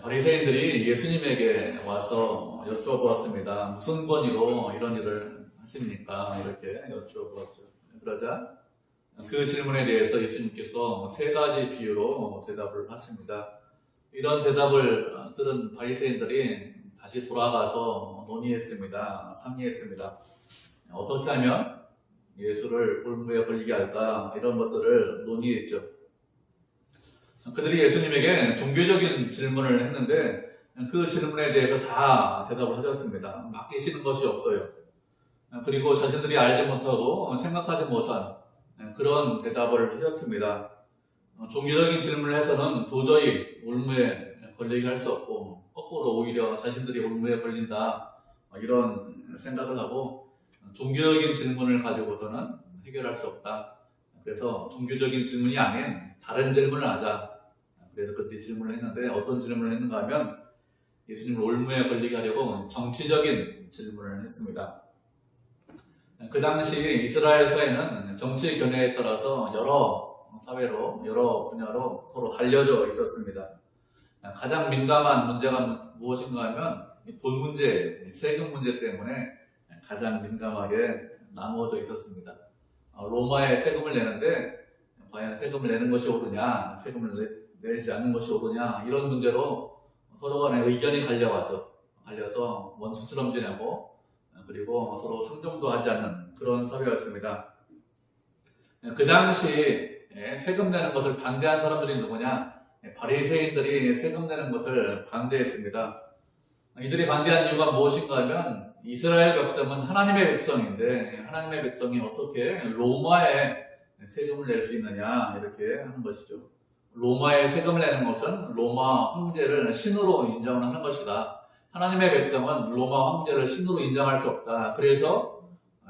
바리새인들이 예수님에게 와서 여쭤보았습니다. 무슨 권위로 이런 일을 하십니까? 이렇게 여쭤보았죠. 그러자 그 질문에 대해서 예수님께서 세 가지 비유로 대답을 하십니다. 이런 대답을 들은 바리새인들이 다시 돌아가서 논의했습니다. 상의했습니다. 어떻게 하면 예수를 올무에 걸리게 할까? 이런 것들을 논의했죠. 그들이 예수님에게 종교적인 질문을 했는데 그 질문에 대해서 다 대답을 하셨습니다. 맡기시는 것이 없어요. 그리고 자신들이 알지 못하고 생각하지 못한 그런 대답을 하셨습니다. 종교적인 질문을 해서는 도저히 올무에 걸리게 할 수 없고 거꾸로 오히려 자신들이 올무에 걸린다 이런 생각을 하고 종교적인 질문을 가지고서는 해결할 수 없다. 그래서 종교적인 질문이 아닌 다른 질문을 하자. 그래서 그때 질문을 했는데 어떤 질문을 했는가 하면 예수님을 올무에 걸리게 하려고 정치적인 질문을 했습니다. 그 당시 이스라엘 사회는 정치 견해에 따라서 여러 사회로 여러 분야로 서로 갈려져 있었습니다. 가장 민감한 문제가 무엇인가 하면 돈 문제, 세금 문제 때문에 가장 민감하게 나누어져 있었습니다. 로마에 세금을 내는데 과연 세금을 내는 것이 옳으냐, 세금을 내지 않는 것이 옳으냐 이런 문제로 서로 간에 의견이 갈려서 원수처럼 지내고 그리고 서로 상종도 하지 않는 그런 사회였습니다. 그 당시에 세금 내는 것을 반대한 사람들이 누구냐? 바리새인들이 세금 내는 것을 반대했습니다. 이들이 반대한 이유가 무엇인가 하면 이스라엘 백성은 하나님의 백성인데 하나님의 백성이 어떻게 로마에 세금을 낼 수 있느냐 이렇게 하는 것이죠. 로마에 세금을 내는 것은 로마 황제를 신으로 인정을 하는 것이다. 하나님의 백성은 로마 황제를 신으로 인정할 수 없다. 그래서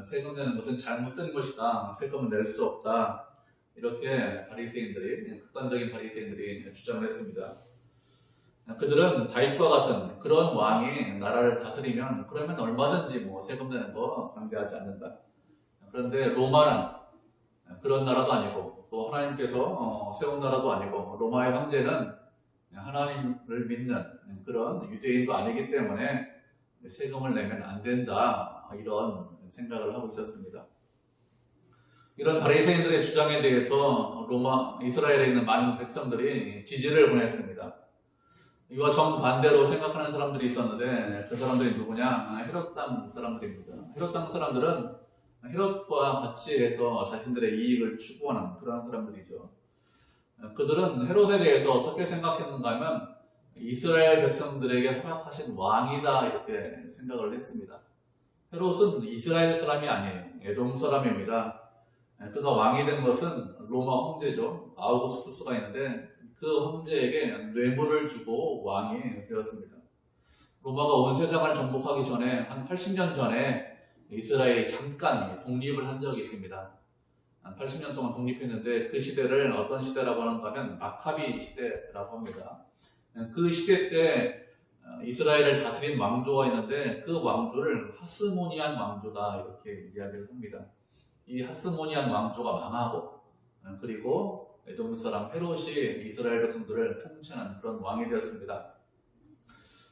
세금 내는 것은 잘못된 것이다. 세금을 낼 수 없다. 이렇게 바리새인들이, 극단적인 바리새인들이 주장을 했습니다. 그들은 다윗과 같은 그런 왕이 나라를 다스리면 그러면 얼마든지 세금 내는 거 반대하지 않는다. 그런데 로마는 그런 나라도 아니고 또 하나님께서 세운 나라도 아니고 로마의 황제는 하나님을 믿는 그런 유대인도 아니기 때문에 세금을 내면 안 된다 이런 생각을 하고 있었습니다. 이런 바리새인들의 주장에 대해서 이스라엘에 있는 많은 백성들이 지지를 보냈습니다. 이와 정반대로 생각하는 사람들이 있었는데 그 사람들이 누구냐? 헤롯 땅 사람들입니다. 헤롯 땅 사람들은 헤롯과 같이 해서 자신들의 이익을 추구하는 그런 사람들이죠. 그들은 헤롯에 대해서 어떻게 생각했는가 하면 이스라엘 백성들에게 허락하신 왕이다 이렇게 생각을 했습니다. 헤롯은 이스라엘 사람이 아니에요. 에돔 사람입니다. 그가 왕이 된 것은 로마 황제죠. 아우구스투스가 있는데 그 황제에게 뇌물을 주고 왕이 되었습니다. 로마가 온 세상을 정복하기 전에 한 80년 전에 이스라엘이 잠깐 독립을 한 적이 있습니다. 한 80년 동안 독립했는데 그 시대를 어떤 시대라고 하는가 하면 마카비 시대라고 합니다. 그 시대 때 이스라엘을 다스린 왕조가 있는데 그 왕조를 하스모니안 왕조다 이렇게 이야기를 합니다. 이 하스모니안 왕조가 망하고 그리고 에돔 사람 헤롯이 이스라엘 백성들을 통치하는 그런 왕이 되었습니다.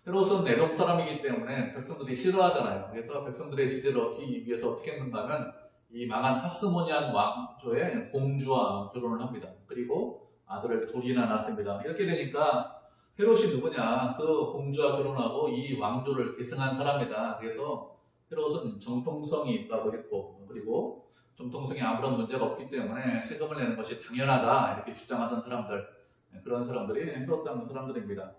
헤롯은 에돔 사람이기 때문에 백성들이 싫어하잖아요. 그래서 백성들의 지지를 얻기 위해서 어떻게 했는가 하면 이 망한 하스모니안 왕조의 공주와 결혼을 합니다. 그리고 아들을 둘이나 낳습니다. 이렇게 되니까 헤롯이 누구냐? 그 공주와 결혼하고 이 왕조를 계승한 사람이다. 그래서 헤롯은 정통성이 있다고 했고 그리고 정통성에 아무런 문제가 없기 때문에 세금을 내는 것이 당연하다 이렇게 주장하던 사람들, 그런 사람들이 헤롯 땅 사람들입니다.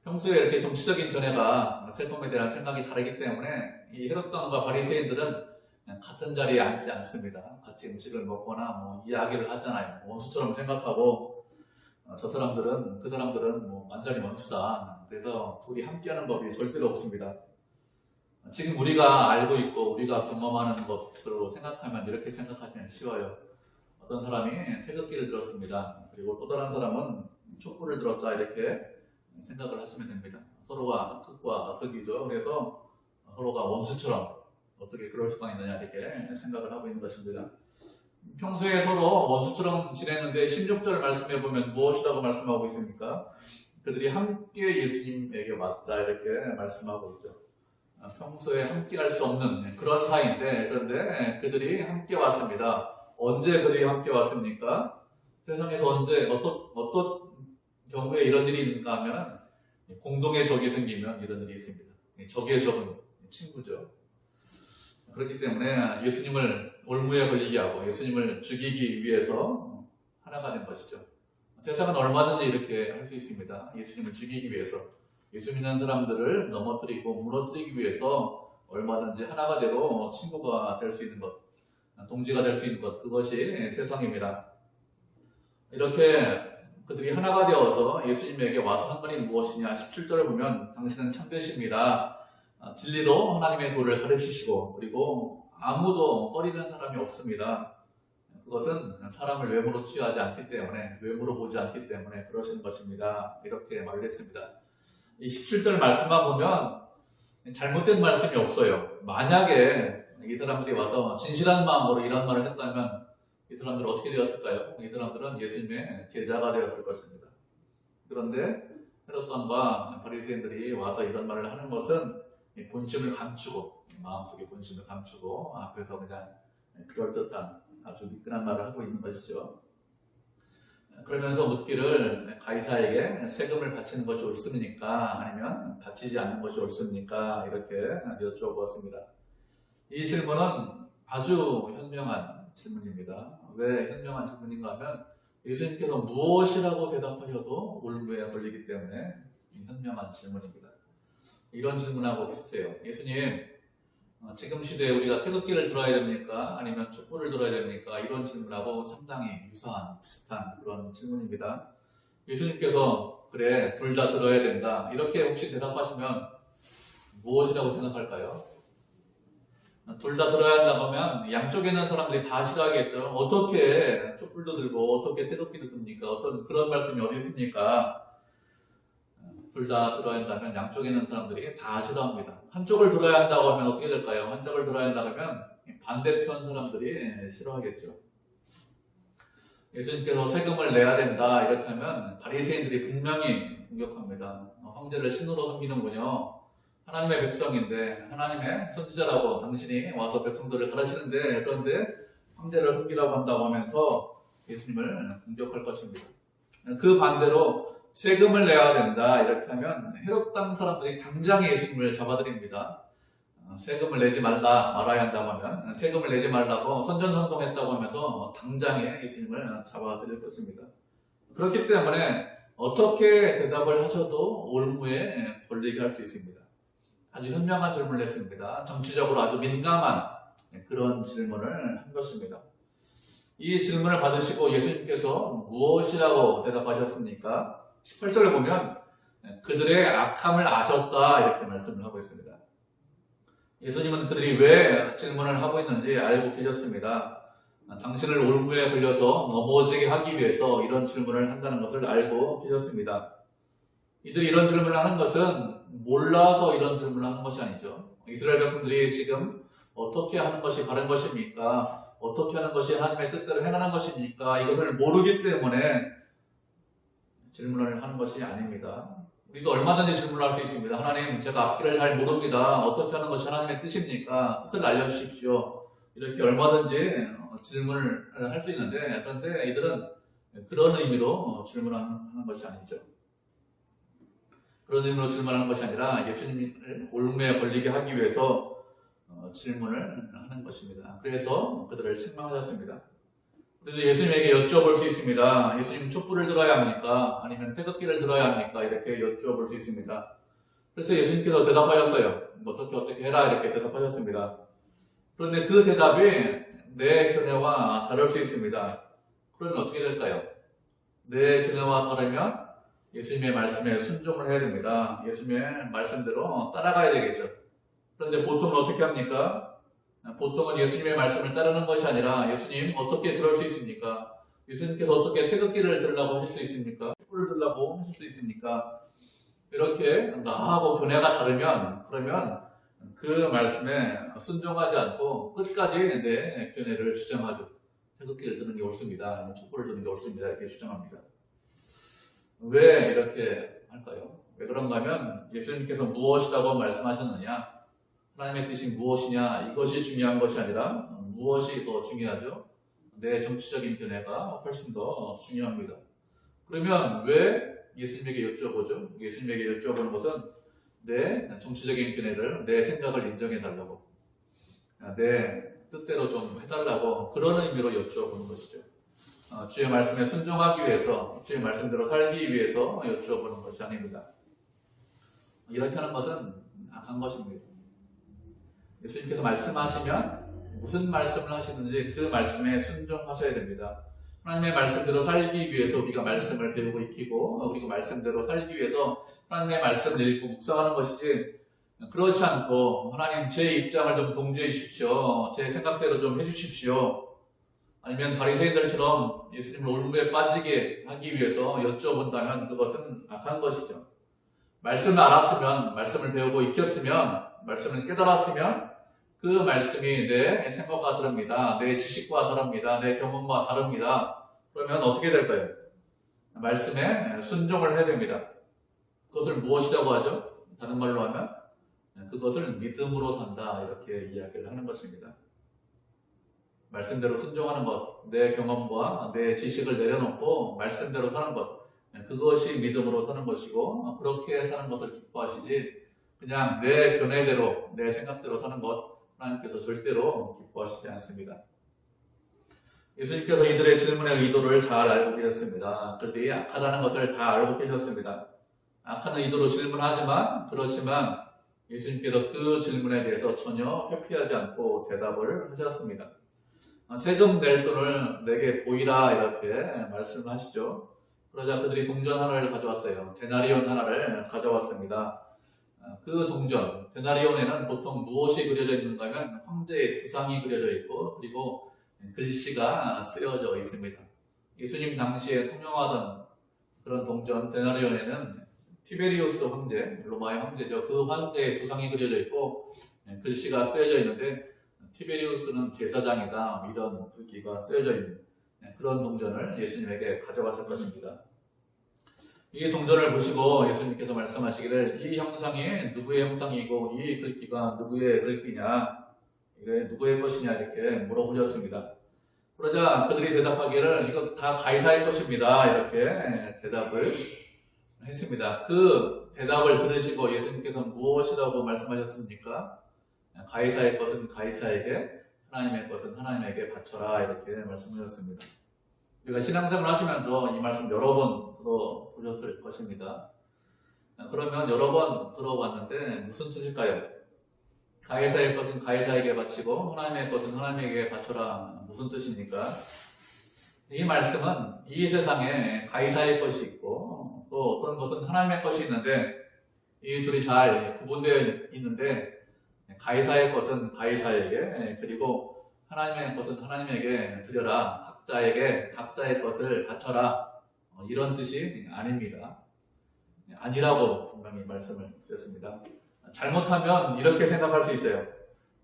평소에 이렇게 정치적인 견해가 세금에 대한 생각이 다르기 때문에 이 헤롯 땅과 바리새인들은 같은 자리에 앉지 않습니다. 같이 음식을 먹거나 이야기를 하잖아요. 원수처럼 생각하고 그 사람들은 완전히 원수다. 그래서 둘이 함께하는 법이 절대로 없습니다. 지금 우리가 알고 있고 우리가 경험하는 것으로 생각하면 이렇게 생각하시면 쉬워요. 어떤 사람이 태극기를 들었습니다. 그리고 또 다른 사람은 촛불을 들었다 이렇게 생각을 하시면 됩니다. 서로가 극과 극이죠. 그래서 서로가 원수처럼 어떻게 그럴 수가 있느냐 이렇게 생각을 하고 있는 것입니다. 평소에 서로 원수처럼 지내는데 16절 말씀해 보면 무엇이라고 말씀하고 있습니까? 그들이 함께 예수님에게 왔다 이렇게 말씀하고 있죠. 평소에 함께 할 수 없는 그런 사이인데, 그런데 그들이 함께 왔습니다. 언제 그들이 함께 왔습니까? 세상에서 언제 어떤 경우에 이런 일이 있는가 하면 공동의 적이 생기면 이런 일이 있습니다. 적의 적은 친구죠. 그렇기 때문에 예수님을 올무에 걸리게 하고 예수님을 죽이기 위해서 하나가 된 것이죠. 세상은 얼마든지 이렇게 할 수 있습니다. 예수님을 죽이기 위해서, 예수 믿는 사람들을 넘어뜨리고 무너뜨리기 위해서 얼마든지 하나가 되고 친구가 될 수 있는 것, 동지가 될 수 있는 것, 그것이 세상입니다. 이렇게 그들이 하나가 되어서 예수님에게 와서 한 말이 무엇이냐, 17절을 보면 당신은 참되십니다. 진리로 하나님의 도를 가르치시고, 그리고 아무도 꺼리는 사람이 없습니다. 그것은 사람을 외모로 취하지 않기 때문에, 외모로 보지 않기 때문에 그러시는 것입니다. 이렇게 말을 했습니다. 이 17절 말씀만 보면 잘못된 말씀이 없어요. 만약에 이 사람들이 와서 진실한 마음으로 이런 말을 했다면 이 사람들은 어떻게 되었을까요? 이 사람들은 예수님의 제자가 되었을 것입니다. 그런데 헤롯단과 바리새인들이 와서 이런 말을 하는 것은 본심을 감추고, 마음속에 본심을 감추고 앞에서 그냥 그럴듯한 아주 미끈한 말을 하고 있는 것이죠. 그러면서 묻기를, 가이사에게 세금을 바치는 것이 옳습니까? 아니면 바치지 않는 것이 옳습니까? 이렇게 여쭤보았습니다. 이 질문은 아주 현명한 질문입니다. 왜 현명한 질문인가 하면 예수님께서 무엇이라고 대답하셔도 올무에 걸리기 때문에 현명한 질문입니다. 이런 질문하고 비슷해요. 예수님, 지금 시대에 우리가 태극기를 들어야 됩니까? 아니면 촛불을 들어야 됩니까? 이런 질문하고 상당히 유사한, 비슷한 그런 질문입니다. 예수님께서 그래, 둘 다 들어야 된다, 이렇게 혹시 대답하시면 무엇이라고 생각할까요? 둘 다 들어야 한다고 하면 양쪽에 있는 사람들이 다 싫어하겠죠. 어떻게 촛불도 들고 어떻게 태극기도 듭니까? 어떤 그런 말씀이 어디 있습니까? 둘 다 들어야 한다면 양쪽에 있는 사람들이 다 싫어합니다. 한쪽을 들어야 한다고 하면 어떻게 될까요? 한쪽을 들어야 한다고 하면 반대편 사람들이 싫어하겠죠. 예수님께서 세금을 내야 된다 이렇게 하면 바리새인들이 분명히 공격합니다. 황제를 신으로 섬기는군요. 하나님의 백성인데, 하나님의 선지자라고 당신이 와서 백성들을 가르치는데, 그런데 황제를 섬기라고 한다고 하면서 예수님을 공격할 것입니다. 그 반대로 세금을 내야 된다 이렇게 하면 헤롯 땅 사람들이 당장 예수님을 잡아들입니다. 세금을 내지 말아야 한다고 하면 세금을 내지 말라고 선전선동했다고 하면서 당장에 예수님을 잡아들일 것입니다. 그렇기 때문에 어떻게 대답을 하셔도 올무에 걸리게 할 수 있습니다. 아주 현명한 질문을 했습니다. 정치적으로 아주 민감한 그런 질문을 한 것입니다. 이 질문을 받으시고 예수님께서 무엇이라고 대답하셨습니까? 18절을 보면 그들의 악함을 아셨다 이렇게 말씀을 하고 있습니다. 예수님은 그들이 왜 질문을 하고 있는지 알고 계셨습니다. 당신을 올무에 걸려서 넘어지게 하기 위해서 이런 질문을 한다는 것을 알고 계셨습니다. 이들이 이런 질문을 하는 것은 몰라서 이런 질문을 하는 것이 아니죠. 이스라엘 백성들이 지금 어떻게 하는 것이 바른 것입니까? 어떻게 하는 것이 하나님의 뜻대로 행하는 것입니까? 이것을 모르기 때문에 질문을 하는 것이 아닙니다. 우리가 얼마든지 질문을 할 수 있습니다. 하나님, 제가 앞길을 잘 모릅니다. 어떻게 하는 것이 하나님의 뜻입니까? 뜻을 알려주십시오. 이렇게 얼마든지 질문을 할 수 있는데, 그런데 이들은 그런 의미로 질문하는 것이 아니죠. 그런 의미로 질문하는 것이 아니라 예수님을 올무에 걸리게 하기 위해서 질문을 하는 것입니다. 그래서 그들을 책망하셨습니다. 그래서 예수님에게 여쭤볼 수 있습니다. 예수님, 촛불을 들어야 합니까? 아니면 태극기를 들어야 합니까? 이렇게 여쭤볼 수 있습니다. 그래서 예수님께서 대답하셨어요. 어떻게 해라 이렇게 대답하셨습니다. 그런데 그 대답이 내 견해와 다를 수 있습니다. 그러면 어떻게 될까요? 내 견해와 다르면 예수님의 말씀에 순종을 해야 됩니다. 예수님의 말씀대로 따라가야 되겠죠. 그런데 보통은 어떻게 합니까? 보통은 예수님의 말씀을 따르는 것이 아니라, 예수님 어떻게 그럴 수 있습니까? 예수님께서 어떻게 태극기를 들라고 하실 수 있습니까? 촛불을 들라고 하실 수 있습니까? 이렇게 나하고 견해가 다르면, 그러면 그 말씀에 순종하지 않고 끝까지 내 견해를 주장하죠. 태극기를 드는 게 옳습니다. 아니면 촛불을 드는 게 옳습니다. 이렇게 주장합니다. 왜 이렇게 할 거예요. 왜 그런가 하면 예수님께서 무엇이라고 말씀하셨느냐, 하나님의 뜻이 무엇이냐, 이것이 중요한 것이 아니라 무엇이 더 중요하죠? 내 정치적인 견해가 훨씬 더 중요합니다. 그러면 왜 예수님에게 여쭤보죠? 예수님에게 여쭤보는 것은 내 정치적인 견해를, 내 생각을 인정해달라고, 내 뜻대로 좀 해달라고, 그런 의미로 여쭤보는 것이죠. 주의 말씀에 순종하기 위해서, 주의 말씀대로 살기 위해서 여쭤보는 것이 아닙니다. 이렇게 하는 것은 악한 것입니다. 예수님께서 말씀하시면 무슨 말씀을 하시는지 그 말씀에 순종하셔야 됩니다. 하나님의 말씀대로 살기 위해서 우리가 말씀을 배우고 익히고, 우리가 말씀대로 살기 위해서 하나님의 말씀을 읽고 묵상하는 것이지, 그렇지 않고 하나님 제 입장을 좀 동조해 주십시오, 제 생각대로 좀 해주십시오, 아니면 바리새인들처럼 예수님을 올무에 빠지게 하기 위해서 여쭤본다면 그것은 악한 것이죠. 말씀을 알았으면, 말씀을 배우고 익혔으면, 말씀을 깨달았으면 그 말씀이 내 생각과 다릅니다, 내 지식과 다릅니다, 내 경험과 다릅니다. 그러면 어떻게 될까요? 말씀에 순종을 해야 됩니다. 그것을 무엇이라고 하죠? 다른 말로 하면 그것을 믿음으로 산다, 이렇게 이야기를 하는 것입니다. 말씀대로 순종하는 것, 내 경험과 내 지식을 내려놓고 말씀대로 사는 것, 그것이 믿음으로 사는 것이고, 그렇게 사는 것을 기뻐하시지, 그냥 내 견해대로, 내 생각대로 사는 것, 하나님께서 절대로 기뻐하시지 않습니다. 예수님께서 이들의 질문의 의도를 잘 알고 계셨습니다. 그들이 악하다는 것을 다 알고 계셨습니다. 악한 의도로 질문하지만, 그렇지만 예수님께서 그 질문에 대해서 전혀 회피하지 않고 대답을 하셨습니다. 세금 낼 돈을 내게 보이라, 이렇게 말씀을 하시죠. 그러자 그들이 동전 하나를 가져왔어요. 데나리온 하나를 가져왔습니다. 그 동전, 데나리온에는 보통 무엇이 그려져 있는가 하면 황제의 두상이 그려져 있고, 그리고 글씨가 쓰여져 있습니다. 예수님 당시에 통용하던 그런 동전 데나리온에는 티베리우스 황제, 로마의 황제죠, 그 황제의 두상이 그려져 있고 글씨가 쓰여져 있는데, 티베리우스는 제사장이다, 이런 글귀가 쓰여져 있는 그런 동전을 예수님에게 가져갔을 것입니다. 이 동전을 보시고 예수님께서 말씀하시기를, 이 형상이 누구의 형상이고 이 글귀가 누구의 글귀냐, 이게 누구의 것이냐, 이렇게 물어보셨습니다. 그러자 그들이 대답하기를 이거 다 가이사의 것입니다, 이렇게 대답을 했습니다. 그 대답을 들으시고 예수님께서 무엇이라고 말씀하셨습니까? 가이사의 것은 가이사에게, 하나님의 것은 하나님에게 바쳐라, 이렇게 말씀하셨습니다. 우리가 신앙생활을 하시면서 이 말씀 여러 번 들어보셨을 것입니다. 그러면 여러 번 들어봤는데 무슨 뜻일까요? 가이사의 것은 가이사에게 바치고 하나님의 것은 하나님에게 바쳐라, 무슨 뜻입니까? 이 말씀은 이 세상에 가이사의 것이 있고 또 어떤 것은 하나님의 것이 있는데, 이 둘이 잘 구분되어 있는데, 가이사의 것은 가이사에게, 그리고 하나님의 것은 하나님에게 드려라, 각자에게 각자의 것을 바쳐라, 이런 뜻이 아닙니다. 아니라고 분명히 말씀을 드렸습니다. 잘못하면 이렇게 생각할 수 있어요.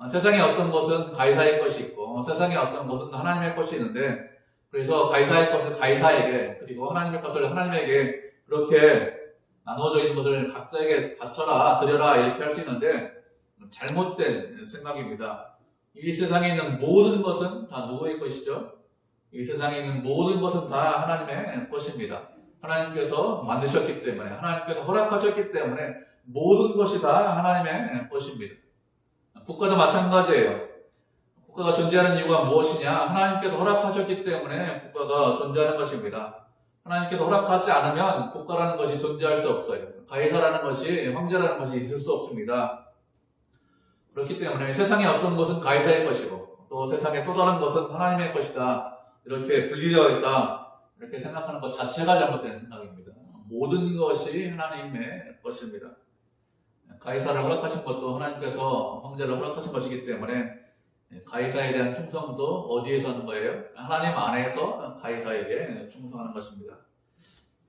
세상에 어떤 것은 가이사의 것이 있고 세상에 어떤 것은 하나님의 것이 있는데, 그래서 가이사의 것을 가이사에게, 그리고 하나님의 것을 하나님에게, 그렇게 나눠져 있는 것을 각자에게 바쳐라, 드려라, 이렇게 할 수 있는데 잘못된 생각입니다. 이 세상에 있는 모든 것은 다 누구의 것이죠? 이 세상에 있는 모든 것은 다 하나님의 것입니다. 하나님께서 만드셨기 때문에, 하나님께서 허락하셨기 때문에 모든 것이 다 하나님의 것입니다. 국가도 마찬가지예요. 국가가 존재하는 이유가 무엇이냐? 하나님께서 허락하셨기 때문에 국가가 존재하는 것입니다. 하나님께서 허락하지 않으면 국가라는 것이 존재할 수 없어요. 가이사라는 것이, 황제라는 것이 있을 수 없습니다. 그렇기 때문에 세상의 어떤 것은 가이사의 것이고 또 세상의 또 다른 것은 하나님의 것이다, 이렇게 분리되어 있다, 이렇게 생각하는 것 자체가 잘못된 생각입니다. 모든 것이 하나님의 것입니다. 가이사를 허락하신 것도 하나님께서 황제를 허락하신 것이기 때문에 가이사에 대한 충성도 어디에서 하는 거예요? 하나님 안에서 가이사에게 충성하는 것입니다.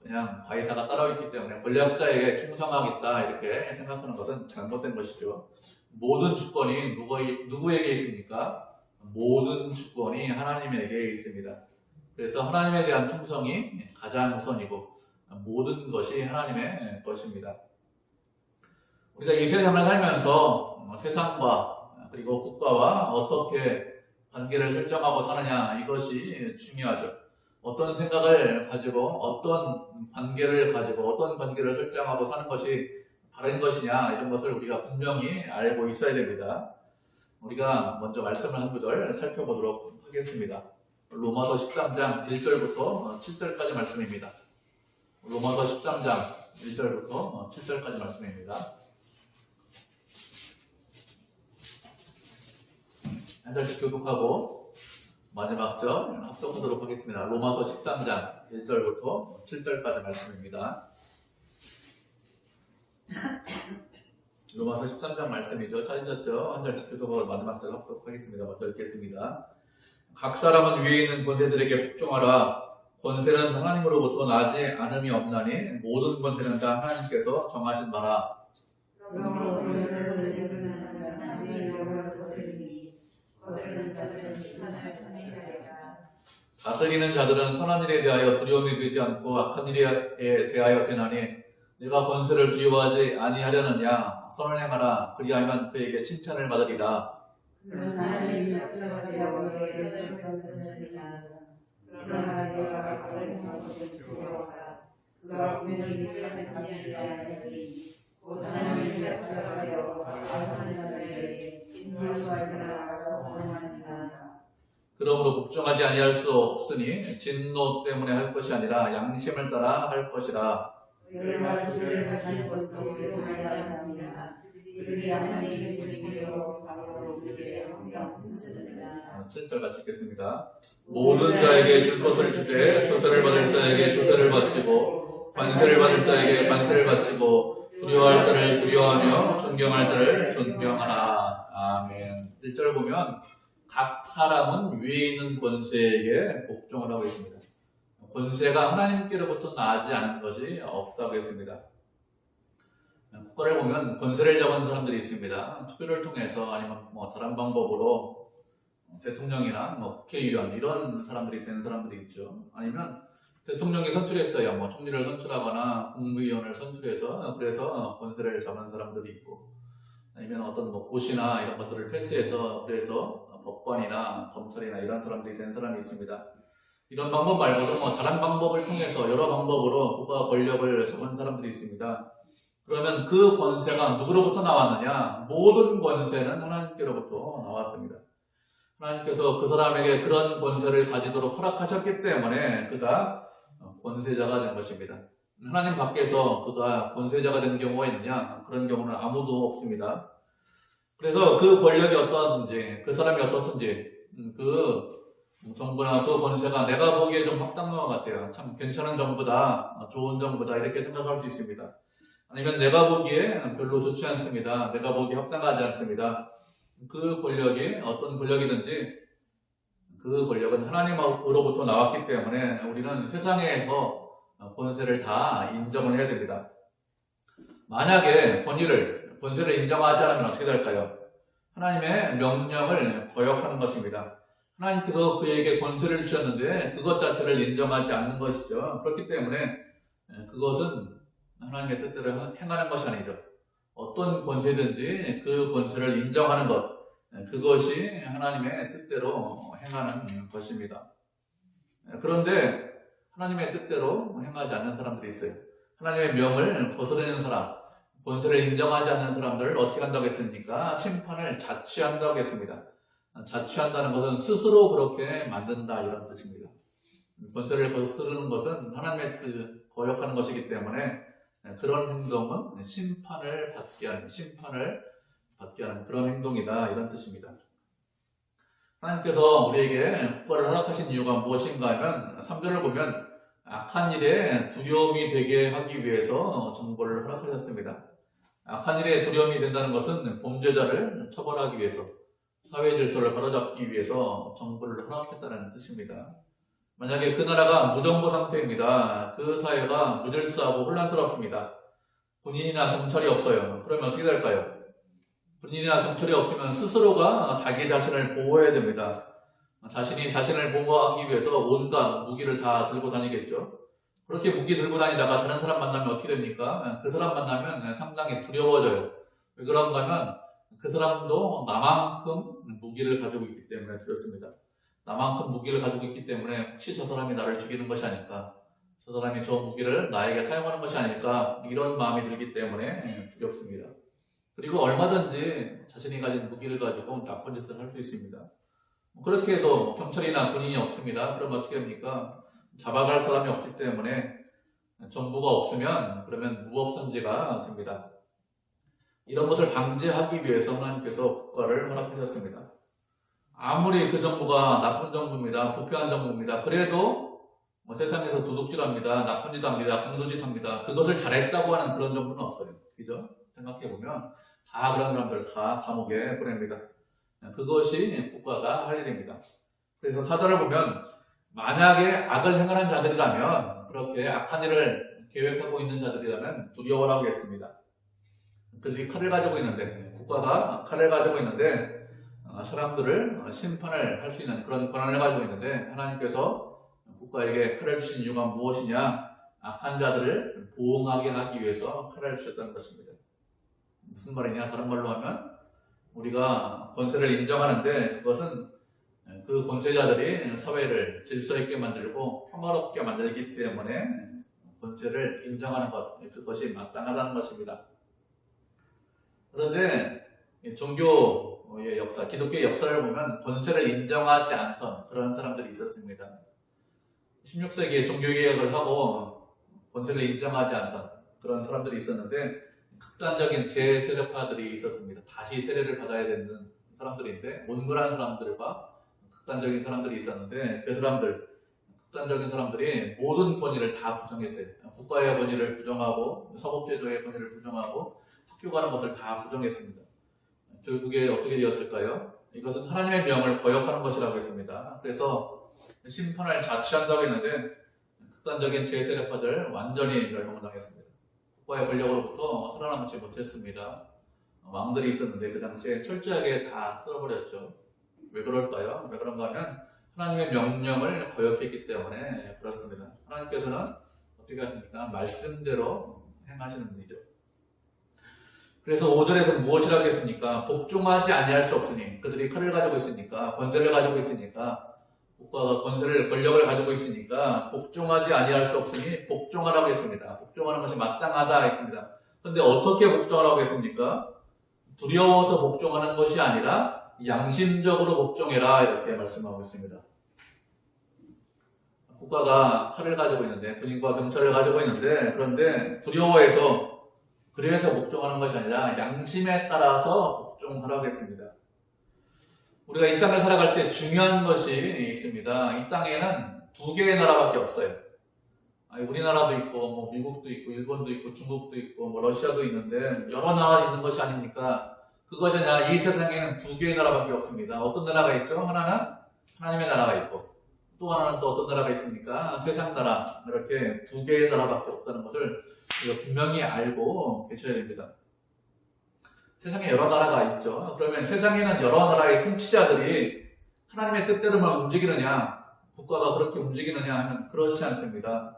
그냥 가이사가 따로 있기 때문에 권력자에게 충성하겠다, 이렇게 생각하는 것은 잘못된 것이죠. 모든 주권이 누구에게 있습니까? 모든 주권이 하나님에게 있습니다. 그래서 하나님에 대한 충성이 가장 우선이고, 모든 것이 하나님의 것입니다. 우리가 이 세상을 살면서 세상과 그리고 국가와 어떻게 관계를 설정하고 사느냐, 이것이 중요하죠. 어떤 생각을 가지고 어떤 관계를 가지고 어떤 관계를 설정하고 사는 것이 바른 것이냐, 이런 것을 우리가 분명히 알고 있어야 됩니다. 우리가 먼저 말씀을 한 구절 살펴보도록 하겠습니다. 로마서 13장 1절부터 7절까지 말씀입니다. 로마서 13장 1절부터 7절까지 말씀입니다. 한 절씩 교독하고 마지막 절 합독하도록 하겠습니다. 로마서 13장 1절부터 7절까지 말씀입니다. 로마서 13장 말씀이죠. 찾으셨죠? 한 절씩 교독하고 마지막 절 합독하겠습니다. 먼저 읽겠습니다. 각 사람은 위에 있는 권세들에게 복종하라. 권세는 하나님으로부터 나지 않음이 없나니 모든 권세는 다 하나님께서 정하신 바라. 다스리는 자들은 선한 일에 대하여 두려움이 되지 않고 악한 일에 대하여 되나니 내가 권세를 주요하지 아니하려느냐. 선을 행하라. 그리하면 그에게 칭찬을 받으리라. 그러므로 복종하지 아니할 수 없으니 진노 때문에 할 것이 아니라 양심을 따라 할 것이라. 7절 같이 읽겠습니다. 모든 자에게 줄 것을 주되 조세를 받을 자에게 조세를 바치고 관세를 받을 자에게 관세를 바치고 두려워할 자를 두려워하며 존경할 자를 존경하라. 아멘. 1절 보면 각 사람은 위에 있는 권세에게 복종을 하고 있습니다. 권세가 하나님께로부터 나지 않은 것이 없다고 했습니다. 국가를 보면 권세를 잡은 사람들이 있습니다. 투표를 통해서 아니면 다른 방법으로 대통령이나 국회의원 이런 사람들이 된 사람들이 있죠. 아니면 대통령이 선출했어요. 총리를 선출하거나 국무위원을 선출해서 그래서 권세를 잡은 사람들이 있고, 아니면 어떤 고시나 이런 것들을 패스해서 그래서 법관이나 검찰이나 이런 사람들이 된 사람이 있습니다. 이런 방법 말고도 다른 방법을 통해서 여러 방법으로 국가 권력을 잡은 사람들이 있습니다. 그러면 그 권세가 누구로부터 나왔느냐? 모든 권세는 하나님께로부터 나왔습니다. 하나님께서 그 사람에게 그런 권세를 가지도록 허락하셨기 때문에 그가 권세자가 된 것입니다. 하나님 밖에서 그가 권세자가 된 경우가 있느냐? 그런 경우는 아무도 없습니다. 그래서 그 권력이 어떠하든지, 그 사람이 어떻든지, 그 정부나 그 권세가 내가 보기에 좀 합당한 것 같아요. 참 괜찮은 정부다, 좋은 정부다, 이렇게 생각할 수 있습니다. 아니면 내가 보기에 별로 좋지 않습니다. 내가 보기에 합당하지 않습니다. 그 권력이 어떤 권력이든지 그 권력은 하나님으로부터 나왔기 때문에 우리는 세상에서 권세를 다 인정을 해야 됩니다. 만약에 권세를 인정하지 않으면 어떻게 될까요? 하나님의 명령을 거역하는 것입니다. 하나님께서 그에게 권세를 주셨는데 그것 자체를 인정하지 않는 것이죠. 그렇기 때문에 그것은 하나님의 뜻대로 행하는 것이 아니죠. 어떤 권세든지 그 권세를 인정하는 것, 그것이 하나님의 뜻대로 행하는 것입니다. 그런데 하나님의 뜻대로 행하지 않는 사람들이 있어요. 하나님의 명을 거스르는 사람, 권세를 인정하지 않는 사람들을 어떻게 한다고 했습니까? 심판을 자취한다고 했습니다. 자취한다는 것은 스스로 그렇게 만든다, 이런 뜻입니다. 권세를 거스르는 것은 하나님의 뜻을 거역하는 것이기 때문에 그런 행동은 심판을 받게 하는 그런 행동이다, 이런 뜻입니다. 하나님께서 우리에게 국가를 허락하신 이유가 무엇인가 하면 3절을 보면 악한 일에 두려움이 되게 하기 위해서 정보를 허락하셨습니다. 악한 일에 두려움이 된다는 것은 범죄자를 처벌하기 위해서, 사회 질서를 바로잡기 위해서 정부를 허락했다는 뜻입니다. 만약에 그 나라가 무정부 상태입니다. 그 사회가 무질서하고 혼란스럽습니다. 군인이나 경찰이 없어요. 그러면 어떻게 될까요? 군인이나 경찰이 없으면 스스로가 자기 자신을 보호해야 됩니다. 자신이 자신을 보호하기 위해서 온갖 무기를 다 들고 다니겠죠. 그렇게 무기 들고 다니다가 다른 사람 만나면 어떻게 됩니까? 그 사람 만나면 상당히 두려워져요. 왜 그런가 하면 그 사람도 나만큼 무기를 가지고 있기 때문에 두렵습니다. 나만큼 무기를 가지고 있기 때문에 혹시 저 사람이 나를 죽이는 것이 아닐까, 저 사람이 저 무기를 나에게 사용하는 것이 아닐까, 이런 마음이 들기 때문에 두렵습니다. 그리고 얼마든지 자신이 가진 무기를 가지고 나쁜 짓을 할 수 있습니다. 그렇게 해도 경찰이나 군인이 없습니다. 그럼 어떻게 합니까? 잡아갈 사람이 없기 때문에 정부가 없으면 그러면 무법천지가 됩니다. 이런 것을 방지하기 위해서 하나님께서 국가를 허락하셨습니다. 아무리 그 정부가 나쁜 정부입니다. 부패한 정부입니다. 그래도 세상에서 도둑질합니다. 나쁜 짓 합니다. 강도짓 합니다. 그것을 잘했다고 하는 그런 정부는 없어요. 그죠? 생각해보면 다 그런 사람들 다 감옥에 보냅니다. 그것이 국가가 할 일입니다. 그래서 사전을 보면 만약에 악을 행하는 자들이라면, 그렇게 악한 일을 계획하고 있는 자들이라면 두려워라고 했습니다. 그들이 칼을 가지고 있는데, 국가가 칼을 가지고 있는데 사람들을 심판을 할 수 있는 그런 권한을 가지고 있는데, 하나님께서 국가에게 칼을 주신 이유가 무엇이냐? 악한 자들을 보응하게 하기 위해서 칼을 주셨다는 것입니다. 무슨 말이냐? 다른 말로 하면 우리가 권세를 인정하는데, 그것은 그 권세자들이 사회를 질서 있게 만들고 평화롭게 만들기 때문에 권세를 인정하는 것, 그것이 마땅하다는 것입니다. 그런데 종교의 역사, 기독교의 역사를 보면 권세를 인정하지 않던 그런 사람들이 있었습니다. 16세기에 종교개혁을 하고 권세를 인정하지 않던 그런 사람들이 있었는데, 극단적인 제세력파들이 있었습니다. 다시 세례를 받아야 되는 사람들인데, 온건한 사람들과 극단적인 사람들이 있었는데, 그 사람들, 극단적인 사람들이 모든 권위를 다 부정했어요. 국가의 권위를 부정하고, 사법제도의 권위를 부정하고, 학교 가는 것을 다 부정했습니다. 결국에 어떻게 되었을까요? 이것은 하나님의 명을 거역하는 것이라고 했습니다. 그래서 심판을 자취한다고 했는데, 극단적인 제세력파들 완전히 멸망을 당했습니다. 국가의 권력으로부터 살아남지 못했습니다. 왕들이 있었는데 그 당시에 철저하게 다 쓸어버렸죠. 왜 그럴까요? 왜 그런가 하면 하나님의 명령을 거역했기 때문에 그렇습니다. 하나님께서는 어떻게 하십니까? 말씀대로 행하시는 분이죠. 그래서 5절에서 무엇이라고 했습니까? 복종하지 아니할 수 없으니, 그들이 칼을 가지고 있으니까, 권세를 가지고 있으니까, 국가가 권력을 가지고 있으니까 복종하지 아니할 수 없으니 복종하라고 했습니다. 복종하는 것이 마땅하다 했습니다. 그런데 어떻게 복종하라고 했습니까? 두려워서 복종하는 것이 아니라 양심적으로 복종해라, 이렇게 말씀하고 있습니다. 국가가 칼을 가지고 있는데, 군인과 경찰을 가지고 있는데, 그런데 두려워해서, 그래서 복종하는 것이 아니라 양심에 따라서 복종하라고 했습니다. 우리가 이 땅을 살아갈 때 중요한 것이 있습니다. 이 땅에는 두 개의 나라밖에 없어요. 우리나라도 있고, 미국도 있고, 일본도 있고, 중국도 있고, 러시아도 있는데 여러 나라 있는 것이 아닙니까? 그것이 아니라 이 세상에는 두 개의 나라밖에 없습니다. 어떤 나라가 있죠? 하나는 하나님의 나라가 있고, 또 하나는 또 어떤 나라가 있습니까? 세상 나라. 이렇게 두 개의 나라밖에 없다는 것을 우리가 분명히 알고 계셔야 됩니다. 세상에 여러 나라가 있죠. 그러면 세상에는 여러 나라의 통치자들이 하나님의 뜻대로만 움직이느냐, 국가가 그렇게 움직이느냐 하면 그렇지 않습니다.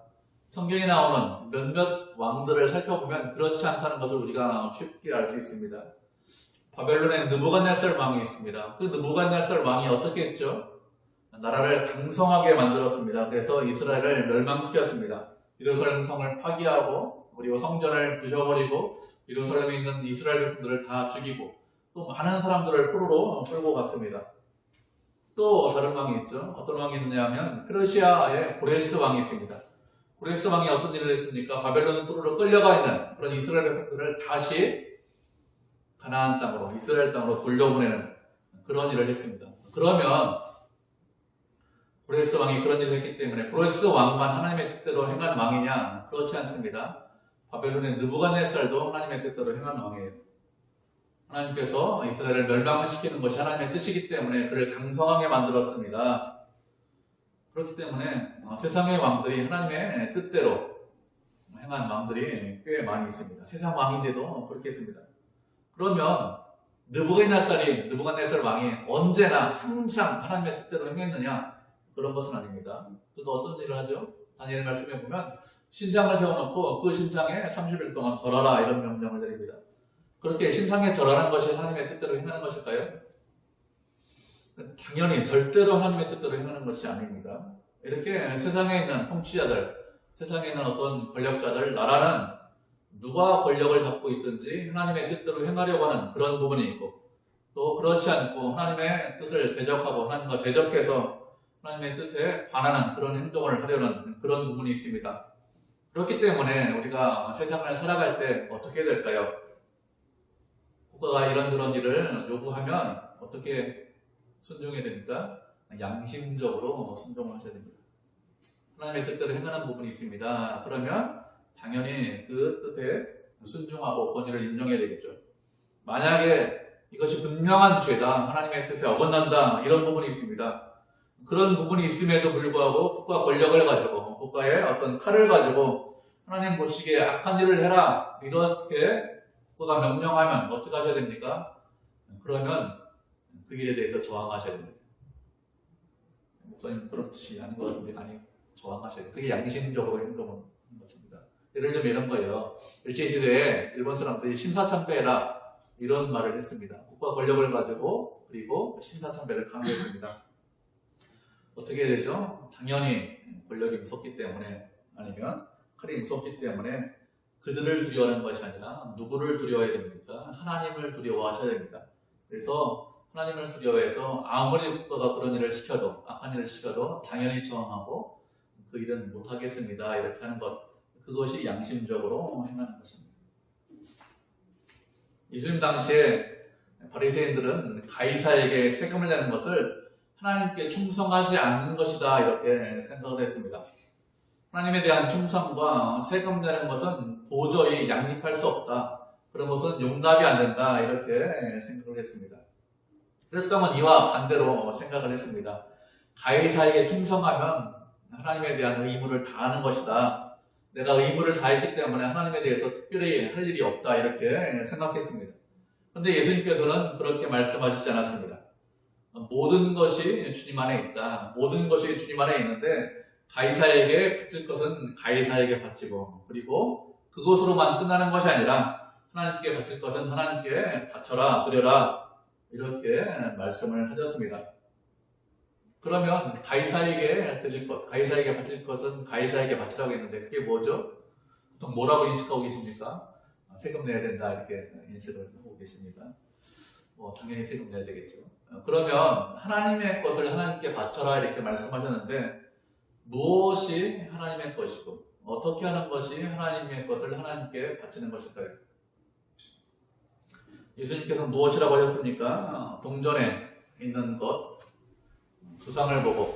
성경에 나오는 몇몇 왕들을 살펴보면 그렇지 않다는 것을 우리가 쉽게 알 수 있습니다. 바벨론에 느부갓네살 왕이 있습니다. 그 느부갓네살 왕이 어떻게 했죠? 나라를 강성하게 만들었습니다. 그래서 이스라엘을 멸망시켰습니다. 예루살렘 성을 파기하고, 그리고 성전을 부셔버리고, 예루살렘에 있는 이스라엘 백성들을 다 죽이고, 또 많은 사람들을 포로로 끌고 갔습니다. 또 다른 왕이 있죠. 어떤 왕이 있느냐 하면 페르시아의 고레스 왕이 있습니다. 고레스 왕이 어떤 일을 했습니까? 바벨론 포로로 끌려가 있는 그런 이스라엘 백성들을 다시 가나안 땅으로, 이스라엘 땅으로 돌려보내는 그런 일을 했습니다. 그러면 고레스 왕이 그런 일을 했기 때문에 고레스 왕만 하나님의 뜻대로 행한 왕이냐? 그렇지 않습니다. 바벨론의 느부갓네살도 하나님의 뜻대로 행한 왕이에요. 하나님께서 이스라엘을 멸망시키는 것이 하나님의 뜻이기 때문에 그를 강성하게 만들었습니다. 그렇기 때문에 세상의 왕들이 하나님의 뜻대로 행한 왕들이 꽤 많이 있습니다. 세상 왕인데도 그렇게 했습니다. 그러면 느부갓네살 왕이 언제나 항상 하나님의 뜻대로 행했느냐? 그런 것은 아닙니다. 그가 어떤 일을 하죠? 다니엘 말씀에 보면 신상을 세워놓고 그 신상에 30일 동안 절하라 이런 명령을 내립니다. 그렇게 신상에 절하는 것이 하나님의 뜻대로 행하는 것일까요? 당연히 절대로 하나님의 뜻대로 행하는 것이 아닙니다. 이렇게 세상에 있는 통치자들, 세상에 있는 어떤 권력자들, 나라는 누가 권력을 잡고 있든지 하나님의 뜻대로 행하려고 하는 그런 부분이 있고, 또 그렇지 않고 하나님의 뜻을 대적하고 하나님과 대적해서 하나님의 뜻에 반하는 그런 행동을 하려는 그런 부분이 있습니다. 그렇기 때문에 우리가 세상을 살아갈 때 어떻게 해야 될까요? 국가가 이런저런 일을 요구하면 어떻게 순종해야 됩니까? 양심적으로 순종을 하셔야 됩니다. 하나님의 뜻대로 행하는 부분이 있습니다. 그러면 당연히 그 뜻에 순종하고 권위를 인정해야 되겠죠. 만약에 이것이 분명한 죄다, 하나님의 뜻에 어긋난다, 이런 부분이 있습니다. 그런 부분이 있음에도 불구하고 국가 권력을 가지고, 국가의 어떤 칼을 가지고 하나님 보시기에 악한 일을 해라, 이렇게 국가가 명령하면 어떻게 하셔야 됩니까? 그러면 그 일에 대해서 저항하셔야 됩니다. 목사님 그런 뜻이 아닌 것 같은데, 아니, 저항하셔야 돼요. 그게 양심적으로 행동하는 것입니다. 예를 들면 이런 거예요. 일제시대에 일본 사람들이 신사참배해라, 이런 말을 했습니다. 국가 권력을 가지고, 그리고 신사참배를 강요했습니다. 어떻게 해야 되죠? 당연히 권력이 무섭기 때문에, 아니면 칼이 무섭기 때문에 그들을 두려워하는 것이 아니라 누구를 두려워해야 됩니까? 하나님을 두려워하셔야 됩니다. 그래서 하나님을 두려워해서 아무리 국가가 그런 일을 시켜도, 악한 일을 시켜도 당연히 저항하고 그 일은 못하겠습니다, 이렇게 하는 것, 그것이 양심적으로 행하는 것입니다. 예수님 당시에 바리새인들은 가이사에게 세금을 내는 것을 하나님께 충성하지 않는 것이다, 이렇게 생각을 했습니다. 하나님에 대한 충성과 세금 내는 것은 도저히 양립할 수 없다, 그런 것은 용납이 안 된다, 이렇게 생각을 했습니다. 그랬더니 이와 반대로 생각을 했습니다. 가이사에게 충성하면 하나님에 대한 의무를 다하는 것이다, 내가 의무를 다했기 때문에 하나님에 대해서 특별히 할 일이 없다, 이렇게 생각했습니다. 그런데 예수님께서는 그렇게 말씀하시지 않았습니다. 모든 것이 주님 안에 있다, 모든 것이 주님 안에 있는데 가이사에게 바칠 것은 가이사에게 바치고, 그리고 그것으로만 끝나는 것이 아니라 하나님께 바칠 것은 하나님께 바쳐라, 드려라, 이렇게 말씀을 하셨습니다. 그러면 가이사에게 드릴 것, 가이사에게 바칠 것은 가이사에게 바치라고 했는데 그게 뭐죠? 보통 뭐라고 인식하고 계십니까? 세금 내야 된다, 이렇게 인식을 하고 계십니다. 당연히 세금 내야 되겠죠. 그러면 하나님의 것을 하나님께 바쳐라, 이렇게 말씀하셨는데 무엇이 하나님의 것이고 어떻게 하는 것이 하나님의 것을 하나님께 바치는 것일까요? 예수님께서 무엇이라고 하셨습니까? 동전에 있는 것, 두상을 보고,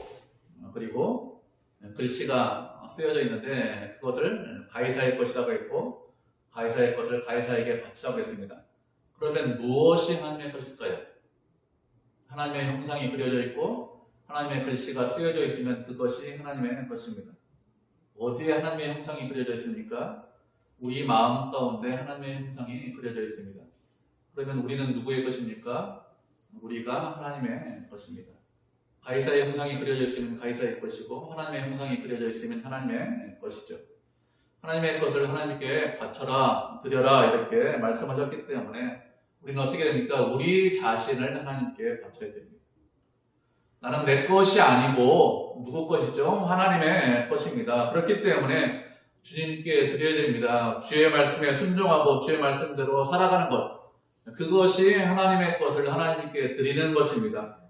그리고 글씨가 쓰여져 있는데 그것을 가이사의 것이라고 했고 가이사의 것을 가이사에게 바치라고 했습니다. 그러면 무엇이 하나님의 것일까요? 하나님의 형상이 그려져 있고 하나님의 글씨가 쓰여져 있으면 그것이 하나님의 것입니다. 어디에 하나님의 형상이 그려져 있습니까? 우리 마음 가운데 하나님의 형상이 그려져 있습니다. 그러면 우리는 누구의 것입니까? 우리가 하나님의 것입니다. 가이사의 형상이 그려져 있으면 가이사의 것이고 하나님의 형상이 그려져 있으면 하나님의 것이죠. 하나님의 것을 하나님께 바쳐라, 드려라, 이렇게 말씀하셨기 때문에 우리는 어떻게 됩니까? 우리 자신을 하나님께 바쳐야 됩니다. 나는 내 것이 아니고 누구 것이죠? 하나님의 것입니다. 그렇기 때문에 주님께 드려야 됩니다. 주의 말씀에 순종하고 주의 말씀대로 살아가는 것, 그것이 하나님의 것을 하나님께 드리는 것입니다.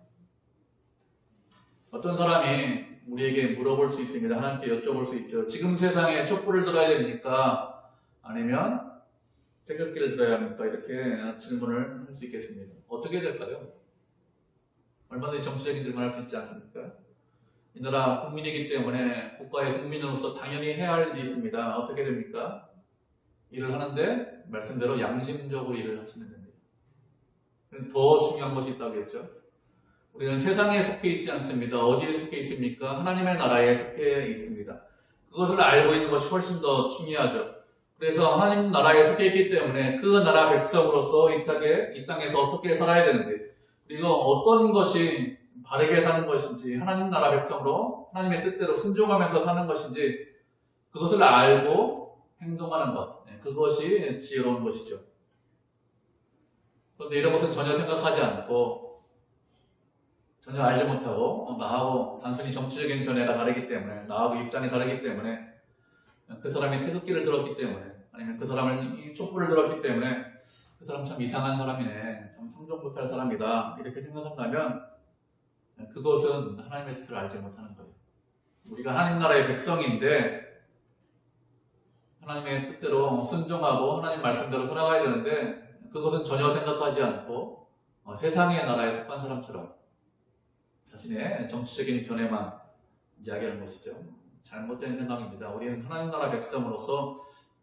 어떤 사람이 우리에게 물어볼 수 있습니다. 하나님께 여쭤볼 수 있죠. 지금 세상에 촛불을 들어야 됩니까? 아니면 태극기를 들어야 합니까? 이렇게 질문을 할 수 있겠습니다. 어떻게 될까요? 얼마든지 정치적인 질문을 할 수 있지 않습니까? 이 나라 국민이기 때문에 국가의 국민으로서 당연히 해야 할 일이 있습니다. 어떻게 됩니까? 일을 하는데 말씀대로 양심적으로 일을 하시면 됩니다. 더 중요한 것이 있다고 했죠. 우리는 세상에 속해 있지 않습니다. 어디에 속해 있습니까? 하나님의 나라에 속해 있습니다. 그것을 알고 있는 것이 훨씬 더 중요하죠. 그래서 하나님 나라에 속해 있기 때문에 그 나라 백성으로서 이 땅에서 어떻게 살아야 되는지, 그리고 어떤 것이 바르게 사는 것인지, 하나님 나라 백성으로 하나님의 뜻대로 순종하면서 사는 것인지, 그것을 알고 행동하는 것, 그것이 지혜로운 것이죠. 그런데 이런 것은 전혀 생각하지 않고 전혀 알지 못하고 나하고 단순히 정치적인 견해가 다르기 때문에, 나하고 입장이 다르기 때문에, 그 사람이 태극기를 들었기 때문에, 아니면 그 사람은 촛불을 들었기 때문에 그 사람 참 이상한 사람이네, 참 상종 못할 사람이다, 이렇게 생각한다면 그것은 하나님의 뜻을 알지 못하는 거예요. 우리가 하나님 나라의 백성인데 하나님의 뜻대로 순종하고 하나님 말씀대로 살아가야 되는데, 그것은 전혀 생각하지 않고 세상의 나라에 속한 사람처럼 자신의 정치적인 견해만 이야기하는 것이죠. 잘못된 생각입니다. 우리는 하나님 나라 백성으로서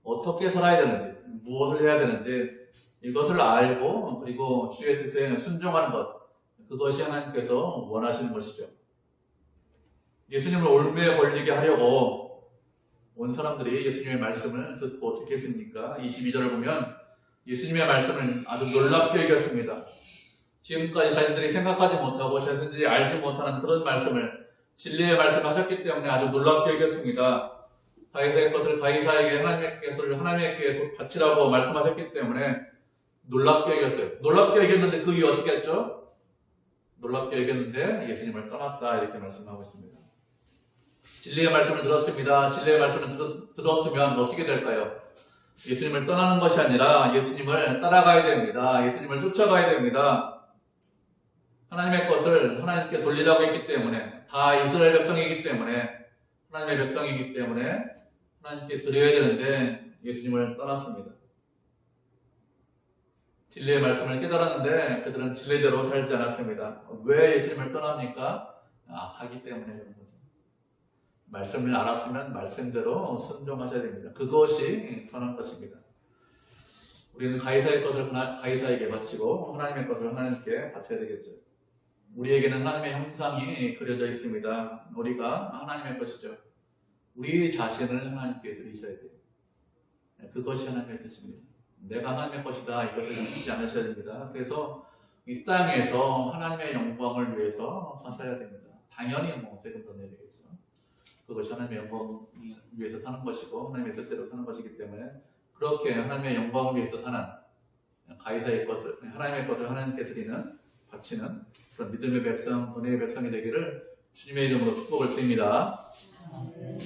어떻게 살아야 되는지, 무엇을 해야 되는지 이것을 알고, 그리고 주의 뜻에 순종하는 것, 그것이 하나님께서 원하시는 것이죠. 예수님을 올무에 걸리게 하려고 온 사람들이 예수님의 말씀을 듣고 어떻게 했습니까? 22절을 보면 예수님의 말씀을 아주 놀랍게 여겼습니다. 지금까지 자신들이 생각하지 못하고 자신들이 알지 못하는 그런 말씀을, 진리의 말씀을 하셨기 때문에 아주 놀랍게 여겼습니다. 가이사의 것을 가이사에게, 하나님의 것을 하나님께 바치라고 말씀하셨기 때문에 놀랍게 여겼어요. 놀랍게 여겼는데 그 이유 어떻게 했죠? 놀랍게 여겼는데 예수님을 떠났다, 이렇게 말씀하고 있습니다. 진리의 말씀을 들었습니다. 진리의 말씀을 들었으면 어떻게 될까요? 예수님을 떠나는 것이 아니라 예수님을 따라가야 됩니다. 예수님을 쫓아가야 됩니다. 하나님의 것을 하나님께 돌리라고 했기 때문에, 다 이스라엘 백성이기 때문에, 하나님의 백성이기 때문에 하나님께 드려야 되는데 예수님을 떠났습니다. 진리의 말씀을 깨달았는데 그들은 진리대로 살지 않았습니다. 왜 예수님을 떠납니까? 악하기 때문에 그런 거죠. 말씀을 알았으면 말씀대로 순종하셔야 됩니다. 그것이 선한 것입니다. 우리는 가이사의 것을 가이사에게 바치고 하나님의 것을 하나님께 바쳐야 되겠죠. 우리에게는 하나님의 형상이 그려져 있습니다. 우리가 하나님의 것이죠. 우리 자신을 하나님께 드리셔야 돼요. 그것이 하나님의 뜻입니다. 내가 하나님의 것이다, 이것을 잊지 않으셔야 됩니다. 그래서 이 땅에서 하나님의 영광을 위해서 사셔야 됩니다. 당연히 세금도 내야 되겠죠. 그것이 하나님의 영광을 위해서 사는 것이고 하나님의 뜻대로 사는 것이기 때문에, 그렇게 하나님의 영광을 위해서 사는 가이사의 것을, 하나님의 것을 하나님께 드리는, 바치는 그런 믿음의 백성, 은혜의 백성이 되기를 주님의 이름으로 축복을 드립니다.